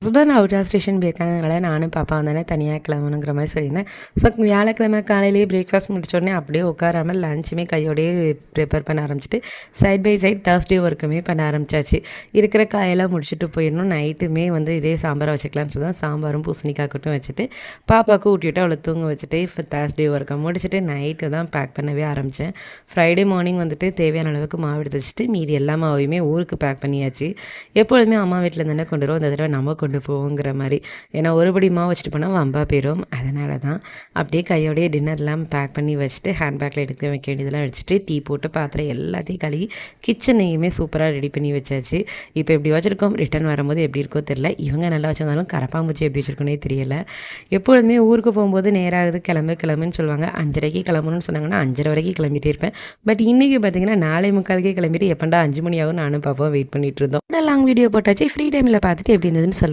Husband out of station போயிருக்காங்கனால நானும் பாப்பா வந்தானே தனியாக கிளம்பணுங்கிற மாதிரி சொல்லியிருந்தேன். ஸோ வியாழக்கிழமை காலையிலேயே பிரேக்ஃபாஸ்ட் முடிச்சோடனே அப்படியே உட்காராமல் லஞ்சுமே கையோடையே ப்ரிப்பேர் பண்ண ஆரம்பிச்சிட்டு சைட் பை சைட் தேர்ஸ்டே ஒர்க்குமே பண்ண ஆரம்பிச்சாச்சு. இருக்கிற காயெல்லாம் முடிச்சுட்டு போயிடணும். நைட்டுமே இதே சாம்பாரை வச்சுக்கலான்னு சொல்லி தான் சாம்பாரும் பூசணிக்காய் கூட்டும் வச்சுட்டு பாப்பாவுக்கு ஊட்டிவிட்டு அவளை தூங்க வச்சுட்டு இப்போ தேர்ஸ்டே ஒர்க்கை முடிச்சுட்டு நைட்டு தான் பேக் பண்ணவே ஆரம்பித்தேன். ஃப்ரைடே மார்னிங் தேவையான அளவுக்கு மாவு எடுத்து வச்சுட்டு மீதி எல்லா மாவையுமே ஊருக்கு பேக் பண்ணியாச்சு. எப்பொழுதுமே அம்மா வீட்டில் தானே கொண்டு வருவோம், இந்த தடவை நம்ம கொண்டு போவோங்கிற மாதிரி. ஏன்னா ஒருபடி மாவு வச்சுட்டு போனால் வம்பா போயிடும். அதனால தான் அப்படியே கையோடையே டின்னர்லாம் பேக் பண்ணி வச்சுட்டு ஹேண்ட்பேக்கில் எடுக்க வைக்க வேண்டியதெல்லாம் வச்சுட்டு டீ போட்டு பாத்திரம் எல்லாத்தையும் கழுவி கிச்சனையுமே சூப்பராக ரெடி பண்ணி வச்சாச்சு. இப்போ எப்படி வச்சுருக்கோம், ரிட்டன் வரும்போது எப்படி இருக்கோ தெரியல. இவங்க நல்லா வச்சிருந்தாலும் கரப்பாம்பூச்சி எப்படி வச்சுருக்கோன்னே தெரியல. எப்பொழுதுமே ஊருக்கு போகும்போது நேராகுது கிளம்புன்னு சொல்லுவாங்க. 5:30க்கு கிளம்பணும்னு சொன்னாங்கன்னா 5:30 வரைக்கும் கிளம்பிட்டே இருப்பேன். பட் இன்றைக்கி பார்த்தீங்கன்னா 4:45 கிளம்பிட்டு எப்பண்டா 5 மணி ஆகும் நானும் பாப்பாவும் வெயிட் பண்ணிட்டு இருந்தோம். லாங் வீடியோ போட்டாச்சு. ஃப்ரீ டைமில் பார்த்துட்டு எப்படி இருந்ததுன்னு சொல்லுங்கள்.